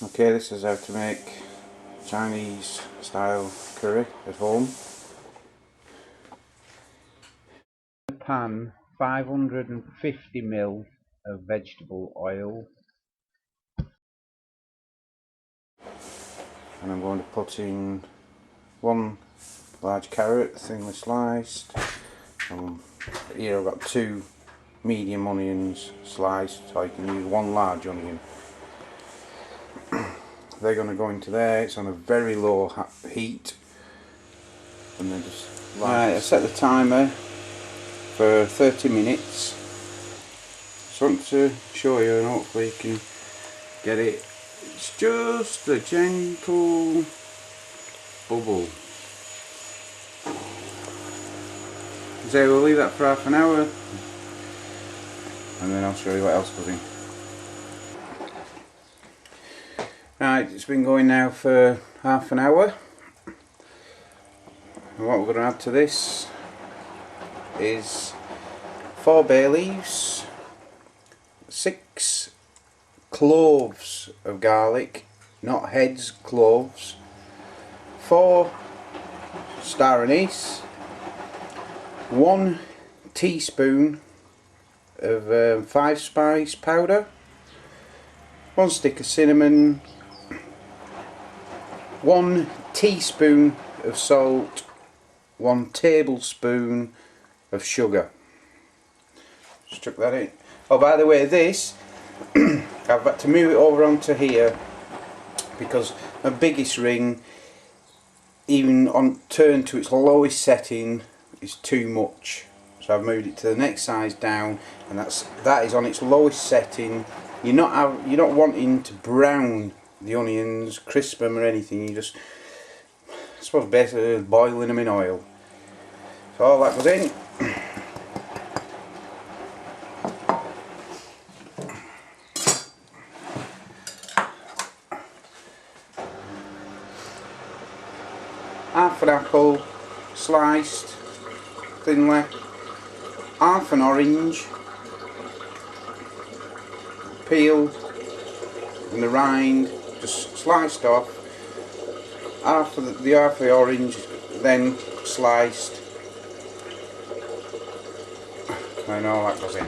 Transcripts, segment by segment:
Okay, this is how to make Chinese style curry at home. In a pan, 550 ml of vegetable oil, and I'm going to put in one large carrot, thinly sliced. Here I've got 2 medium onions sliced, so I can use 1 large onion. They're going to go into there. It's on a very low heat, and then just right. I set the timer for 30 minutes. Just want to show you, and hopefully you can get it. It's just a gentle bubble. So we'll leave that for half an hour, and then I'll show you what else goes in. Right, it's been going now for half an hour, and what we're going to add to this is 4 bay leaves, 6 cloves of garlic, not heads, cloves, 4 star anise, 1 teaspoon of 5 spice powder, 1 stick of cinnamon, 1 teaspoon of salt, 1 tablespoon of sugar. Just chuck that in. Oh, by the way, this I've had to move it over onto here because my biggest ring, even on turned to its lowest setting, is too much. So I've moved it to the next size down, and that is on its lowest setting. You're not wanting to brown the onions, crisp them or anything. You just, I suppose, basically boiling them in oil. So all that goes in. Half an apple sliced thinly, half an orange peeled and the rind just sliced off, half of the orange then sliced, and all that goes in.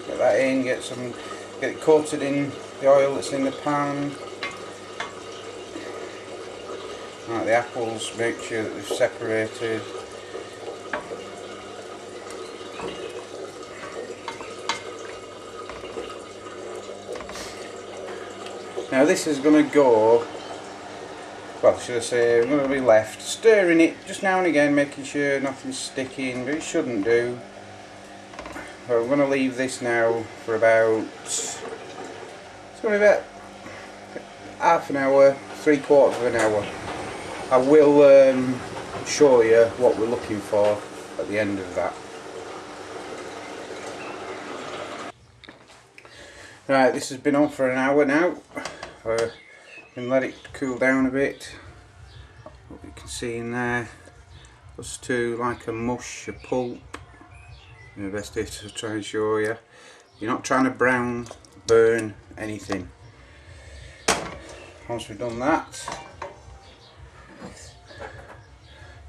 Get that in, get it coated in the oil that's in the pan. Right, the apples, make sure that they've separated. Now this is going to go, well, should I say, I'm going to be left stirring it just now and again, making sure nothing's sticking, but it shouldn't do. So I'm going to leave this now for about, it's going to be about half an hour, 3/4 of an hour. I will show you what we're looking for at the end of that. Right, this has been on for an hour now. Can let it cool down a bit. What you can see in there, just to like a mush, a pulp. The best is to try and show you. You're not trying to burn anything. Once we've done that,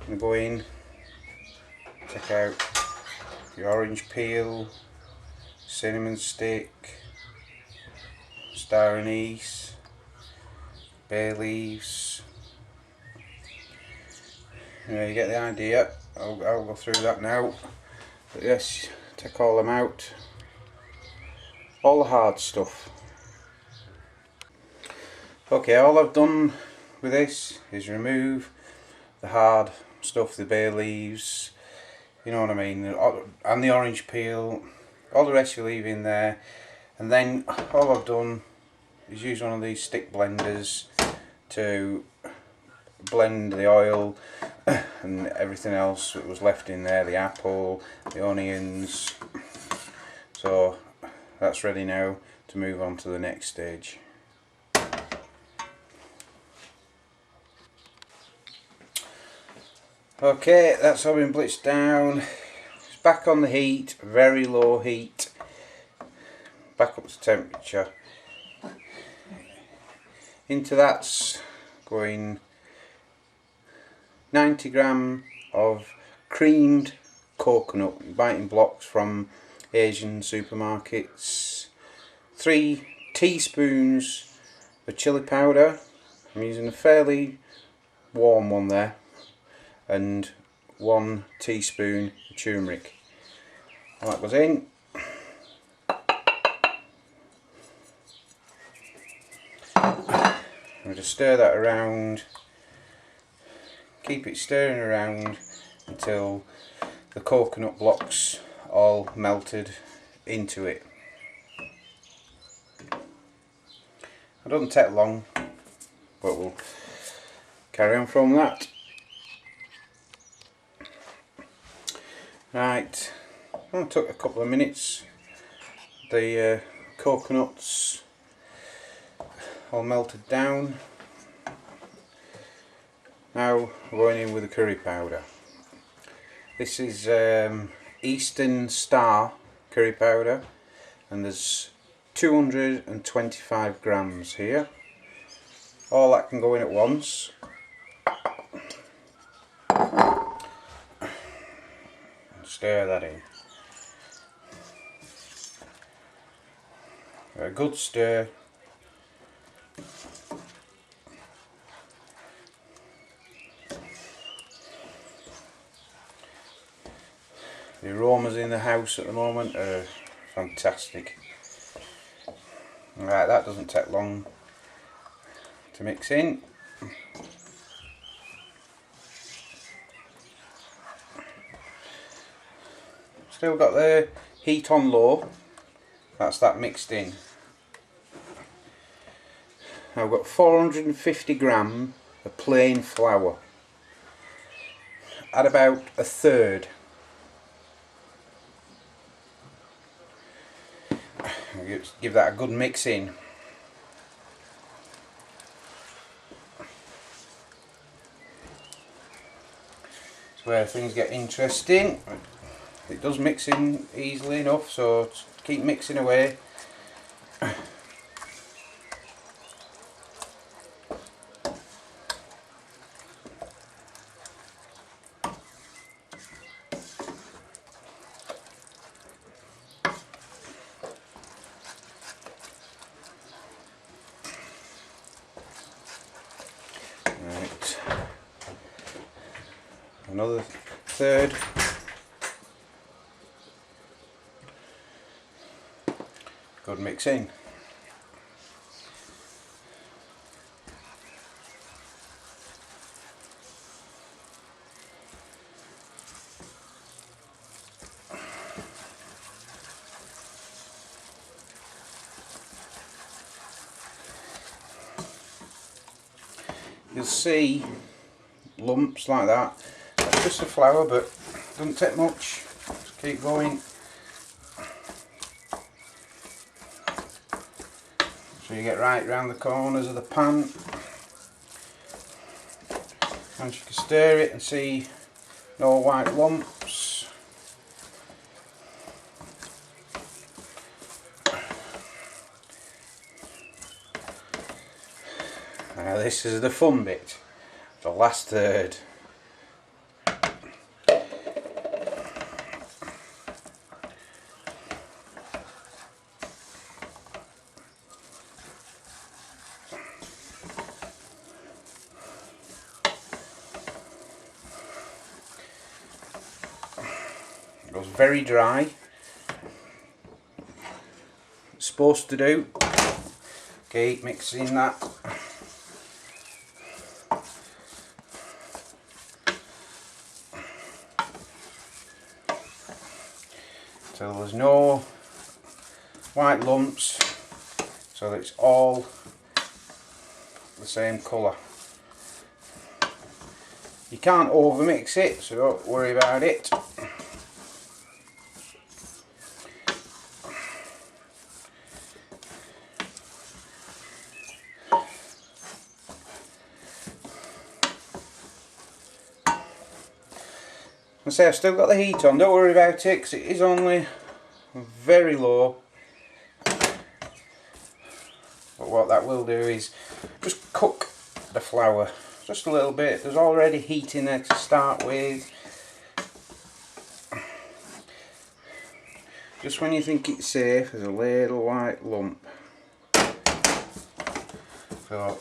I'm going to go in, take out your orange peel, cinnamon stick, star anise, bay leaves. You get the idea. I'll go through that now. But yes, take all them out. All the hard stuff. Okay, all I've done with this is remove the hard stuff, the bay leaves, you know what I mean, and the orange peel. All the rest you leave in there, and then all I've done is use one of these stick blenders to blend the oil and everything else that was left in there, the apple, the onions. So that's ready now to move on to the next stage. Okay, that's all been blitzed down. It's back on the heat, very low heat. Back up to temperature. Into that's going 90 gram of creamed coconut, biting blocks from Asian supermarkets. 3 teaspoons of chili powder. I'm using a fairly warm one there, and 1 teaspoon of turmeric. All that goes in. I'll just stir that around, keep it stirring around until the coconut blocks all melted into it. It doesn't take long, but we'll carry on from that. Right, well, it took a couple of minutes. The coconuts all melted down. Now we're going in with the curry powder. This is Eastern Star curry powder, and there's 225 grams here. All that can go in at once. Stir that in. A good stir. The aromas in the house at the moment are fantastic. Right, that doesn't take long to mix in. Still got the heat on low. That's that mixed in. I've got 450 gram of plain flour. Add about a third. Give that a good mix in. It's where things get interesting. It does mix in easily enough, so keep mixing away. Right, another third. Good mix in. You'll see lumps like that. That's just the flour, but it doesn't take much. Just keep going. So you get right round the corners of the pan. And you can stir it and see no white lumps. Now this is the fun bit, the last third. It goes very dry. It's supposed to do. Okay, mixing that. So there's no white lumps, so it's all the same colour. You can't over mix it, so don't worry about it. I say I've still got the heat on, don't worry about it, because it is only very low. But what that will do is just cook the flour just a little bit. There's already heat in there to start with. Just when you think it's safe, there's a little white lump. So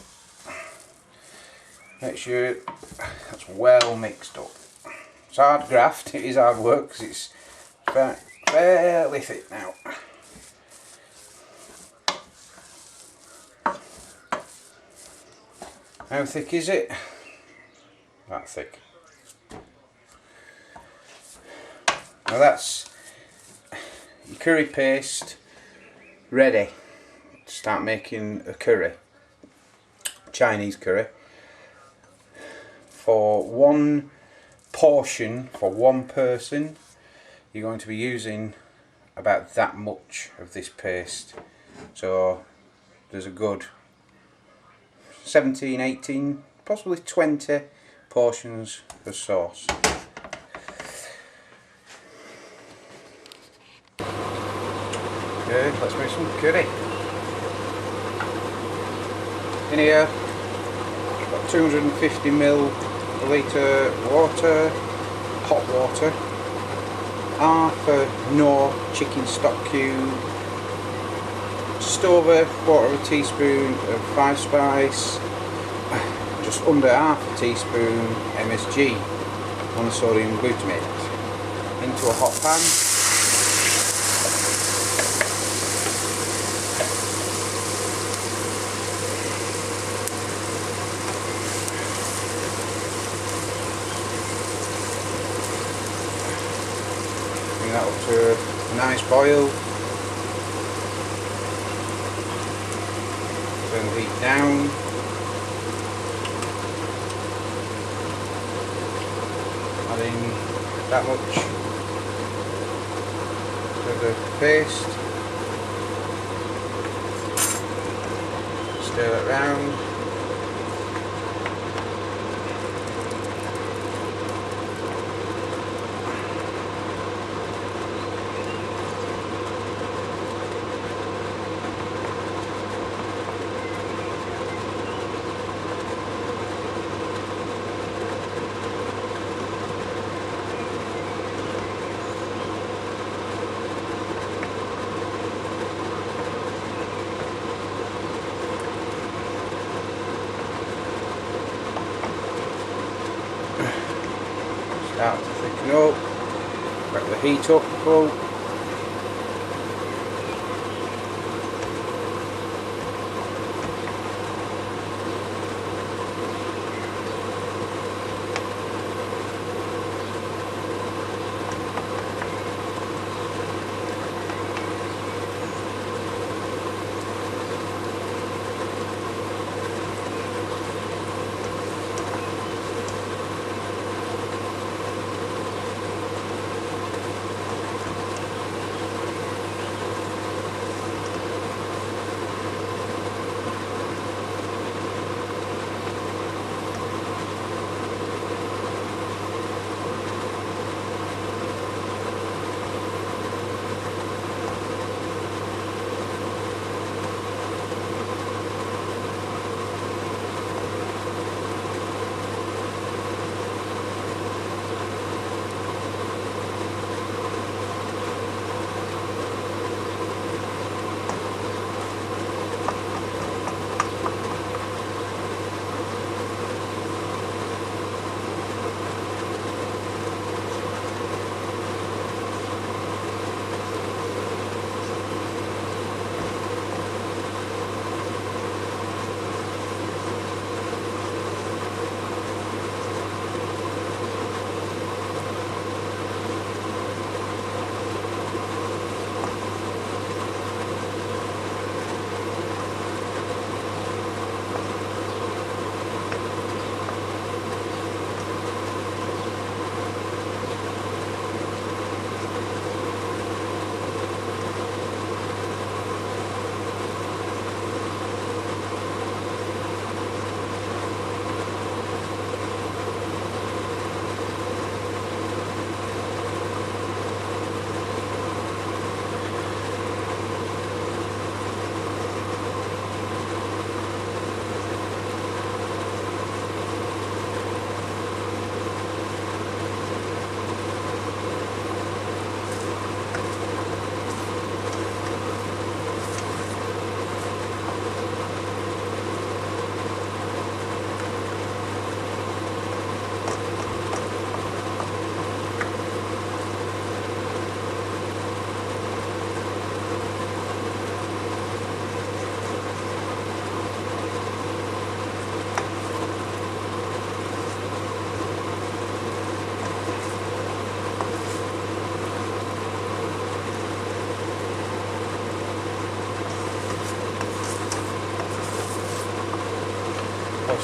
make sure that's well mixed up. It's hard graft, it is hard work because it's fairly thick now. How thick is it? That thick. Now that's your curry paste ready to start making a curry, Chinese curry. For one portion, for one person, you're going to be using about that much of this paste. So there's a good 17, 18, possibly 20 portions of sauce. Okay, let's make some curry. In here, got 250ml water, hot water, half a Knorr chicken stock cube, just over 1/4 teaspoon of 5 spice, just under half a teaspoon MSG, monosodium glutamate, into a hot pan. Bring that up to a nice boil. Turn the heat down. Add in that much to the paste. Stir it round. Start to thicken up, back the heat up full.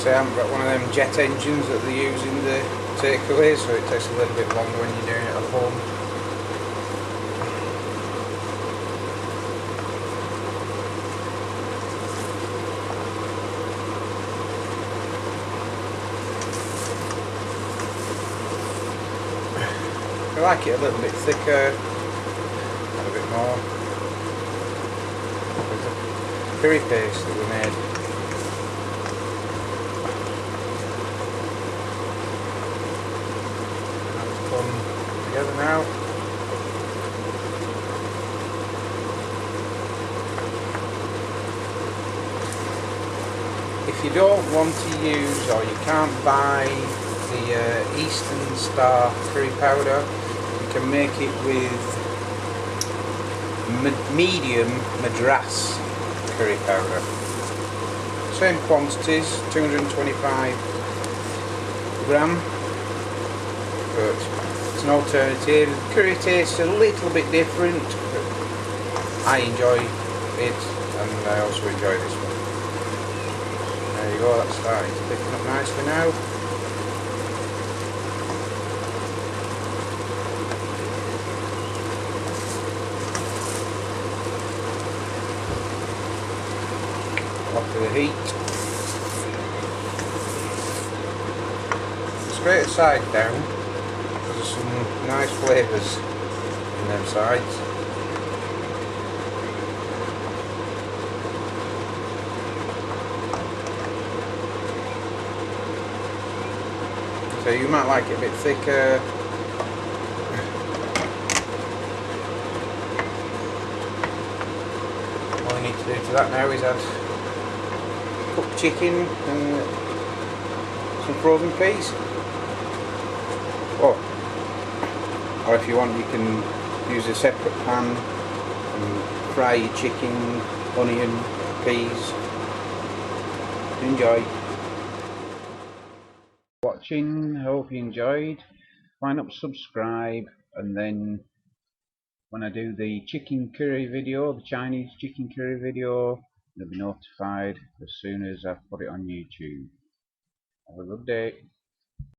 say I haven't got one of them jet engines that they use in the takeaway, so it takes a little bit longer when you're doing it at home. I like it a little bit thicker, a bit more. There's a curry paste that we made. That's come together now. If you don't want to use, or you can't buy the Eastern Star curry powder, you can make it with medium madras curry powder. Same quantities, 225 gram, but it's an alternative. The curry tastes a little bit different, but I enjoy it, and I also enjoy this one. There you go, that's starting to thicken up nicely now. Off to the heat. Straight the side down. There's some nice flavours in them sides. So you might like it a bit thicker. All you need to do to that now is add cooked chicken and some frozen peas. Or if you want, you can use a separate pan and fry your chicken, onion, peas. Enjoy. Watching, I hope you enjoyed. Why not subscribe, and then when I do the chicken curry video, the Chinese chicken curry video, you'll be notified as soon as I put it on YouTube. Have a good day.